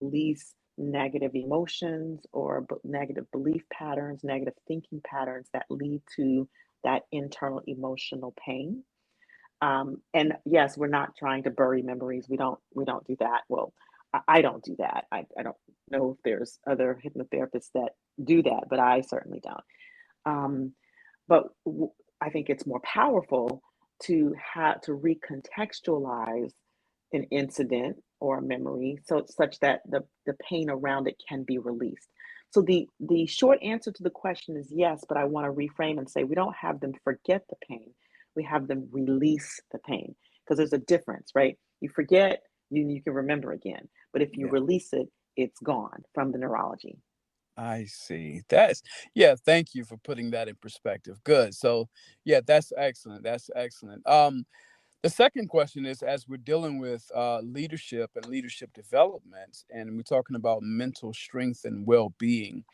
release negative emotions or negative belief patterns, negative thinking patterns that lead to that internal emotional pain. And yes, we're not trying to bury memories. We don't do that. Well, I don't do that. I don't know if there's other hypnotherapists that do that, but I certainly don't. Um, but I think it's more powerful to have to recontextualize an incident or a memory so such that the pain around it can be released. So the short answer to the question is yes, but I want to reframe and say we don't have them forget the pain. We have them release the pain because there's a difference, right? You forget, you can remember again, but if you Yeah. release it, it's gone from the neurology. I see. That's yeah, thank you for putting that in perspective. Good. So, yeah, that's excellent. That's excellent. The second question is, as we're dealing with leadership and leadership development, and we're talking about mental strength and well-being,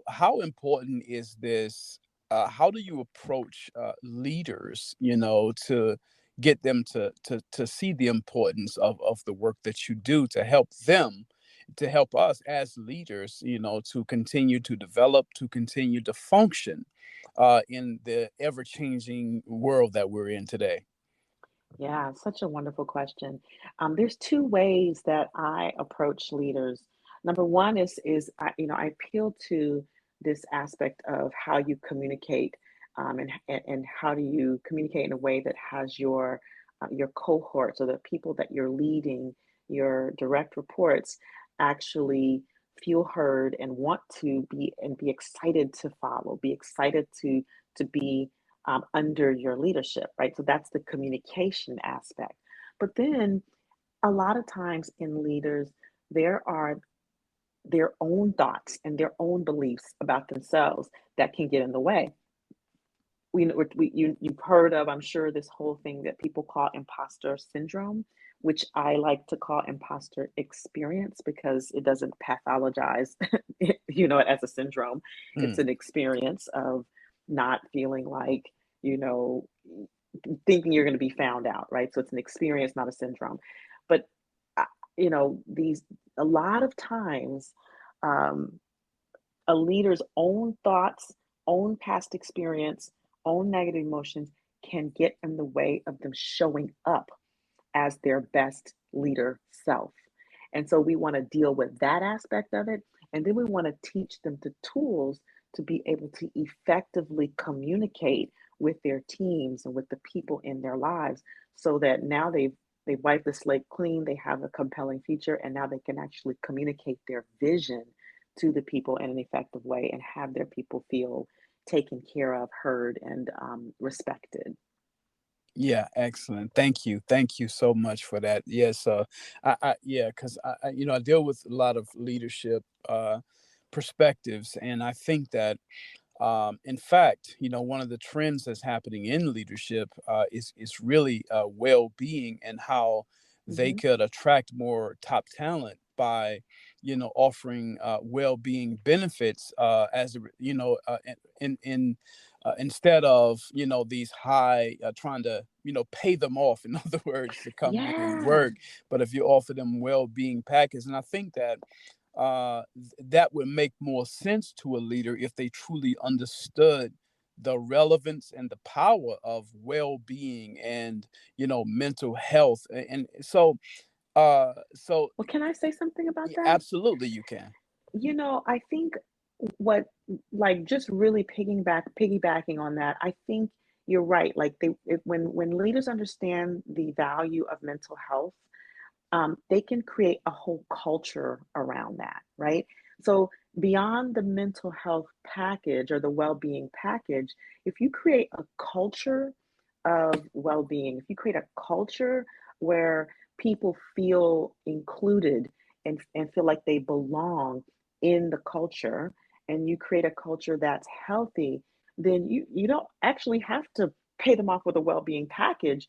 how important is this? How do you approach leaders, to get them to see the importance of the work that you do to help them, to help us as leaders, to continue to develop, to continue to function in the ever-changing world that we're in today? Yeah, such a wonderful question. There's two ways that I approach leaders. Number one is I appeal to this aspect of how you communicate, and how do you communicate in a way that has your cohorts or the people that you're leading, your direct reports, actually feel heard and want to be excited to follow, be excited to be under your leadership, right? So that's the communication aspect. But then a lot of times in leaders, there are their own thoughts and their own beliefs about themselves that can get in the way. You've heard of, I'm sure, this whole thing that people call imposter syndrome, which I like to call imposter experience because it doesn't pathologize, as a syndrome. It's Mm, an experience of not feeling like, you know, thinking you're going to be found out, right? So it's an experience, not a syndrome. But uh, these a lot of times, um, a leader's own thoughts, own past experience, own negative emotions can get in the way of them showing up as their best leader self. And so we want to deal with that aspect of it. And then we want to teach them the tools to be able to effectively communicate with their teams and with the people in their lives so that now they've wiped the slate clean, they have a compelling future, and now they can actually communicate their vision to the people in an effective way and have their people feel taken care of, heard, and respected. yeah, excellent. Thank you so much for that. Yes, yeah, because I deal with a lot of leadership perspectives, and I think that in fact, one of the trends that's happening in leadership is really well-being, and how they Hmm. could attract more top talent by offering well-being benefits as a in instead of these high trying to pay them off, in other words, to come in and Yeah. work. But if you offer them well-being package, and I think that that would make more sense to a leader if they truly understood the relevance and the power of well-being and mental health. And so so Well, can I say something about that? absolutely you can. I think what, like, just really piggybacking on that, I think you're right. Like when leaders understand the value of mental health, they can create a whole culture around that, right? So beyond the mental health package or the well-being package, if you create a culture of well-being, if you create a culture where people feel included and feel like they belong in the culture, and you create a culture that's healthy, then you don't actually have to pay them off with a well-being package,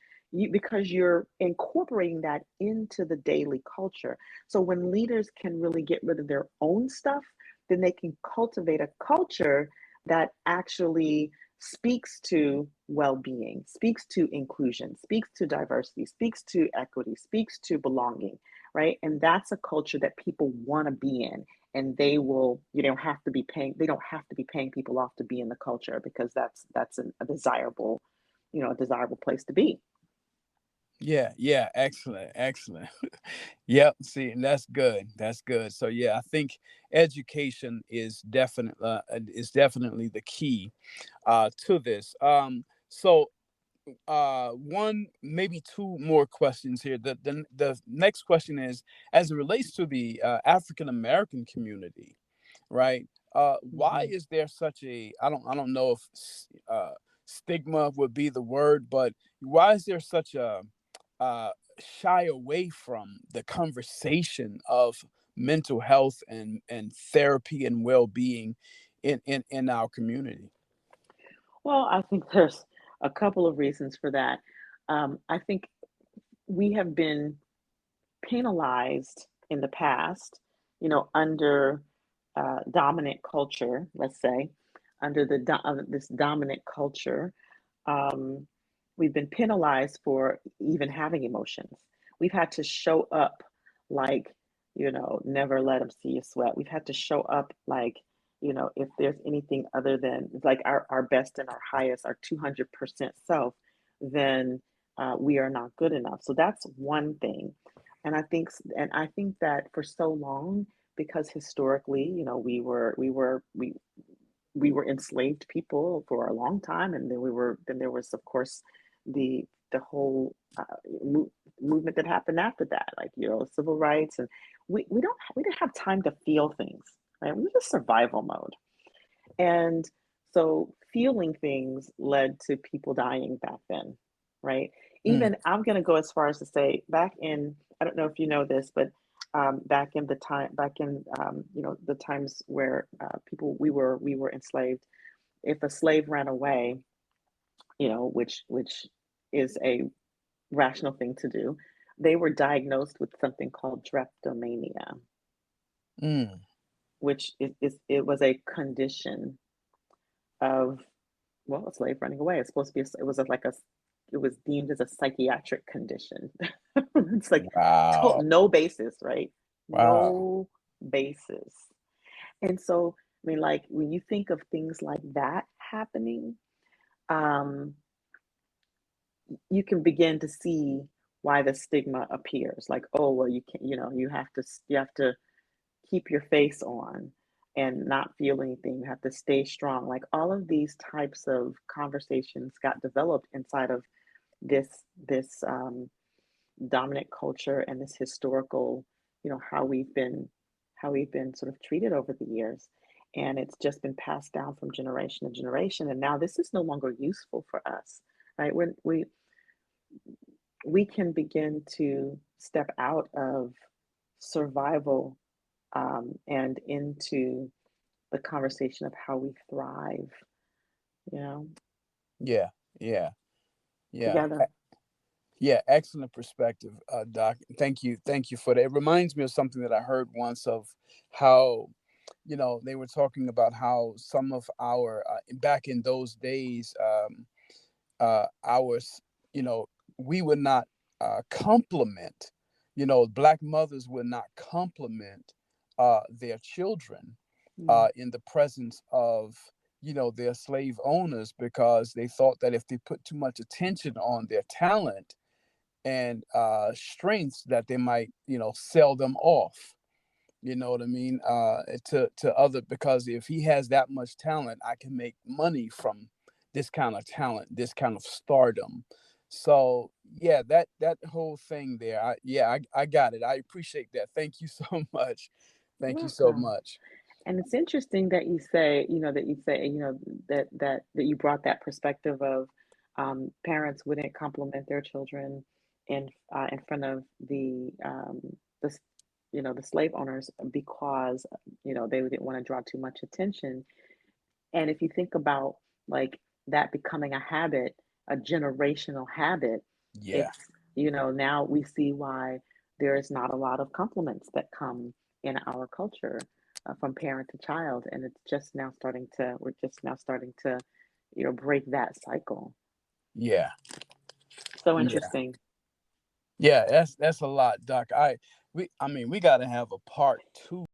because you're incorporating that into the daily culture. So when leaders can really get rid of their own stuff, then they can cultivate a culture that actually speaks to well-being, speaks to inclusion, speaks to diversity, speaks to equity, speaks to belonging, right? And that's a culture that people want to be in. And they will, they don't have to be paying people off to be in the culture, because that's a desirable, a desirable place to be. Yeah, yeah, excellent, excellent. Yep, see, and that's good. That's good. So yeah, I think education is definitely the key to this. So one, maybe two more questions here. The next question is, as it relates to the African American community, right? Why Hmm. is there such a, I don't know if stigma would be the word, but why is there such a uh, shy away from the conversation of mental health and therapy and well-being in our community? Well, I think there's a couple of reasons for that. I think we have been penalized in the past, under dominant culture, let's say, under this dominant culture. um, we've been penalized for even having emotions. We've had to show up like, never let them see you sweat. We've had to show up like, if there's anything other than like our best and our highest, our 200% self, then we are not good enough. So that's one thing. And I think that for so long, because historically, we were enslaved people for a long time, and then there was, of course, the the whole movement that happened after that, like, civil rights. And we didn't have time to feel things, right? We were just survival mode. And so feeling things led to people dying back then, right? Mm, Even I'm going to go as far as to say, back in, I don't know if you know this, but back in the times where people we were enslaved. If a slave ran away, which is a rational thing to do, they were diagnosed with something called drapetomania, mm, which it was a condition of, well, a slave running away. It's supposed to be, it was deemed as a psychiatric condition. It's like wow, no basis, right? wow. No basis. And so, I mean, like, when you think of things like that happening, um, you can begin to see why the stigma appears. Like, oh, well, you can't, you have to keep your face on and not feel anything. You have to stay strong. Like, all of these types of conversations got developed inside of this this dominant culture, and this historical, how we've been sort of treated over the years. And it's just been passed down from generation to generation. And now this is no longer useful for us, right? When we can begin to step out of survival, and into the conversation of how we thrive, you know, Yeah, yeah, yeah. together. Yeah, excellent perspective, Doc. Thank you for that. It reminds me of something that I heard once of how, they were talking about how some of our back in those days, ours, you know, we would not compliment, black mothers would not compliment their children Mm, in the presence of their slave owners, because they thought that if they put too much attention on their talent and strengths, that they might sell them off, you know what I mean, to other, because if he has that much talent, I can make money from this kind of talent, this kind of stardom. So yeah, that whole thing there, I got it. I appreciate that. Thank you so much. you're Thank you so welcome. much. And it's interesting that that you brought that perspective of, parents wouldn't compliment their children in front of the the slave owners, because they didn't want to draw too much attention. And if you think about, like, that becoming a habit, a generational habit, Yeah, it's, now we see why there is not a lot of compliments that come in our culture, from parent to child. And we're just now starting to, break that cycle. yeah, So yeah. interesting. Yeah, that's a lot, Doc. I I mean, we got to have a part two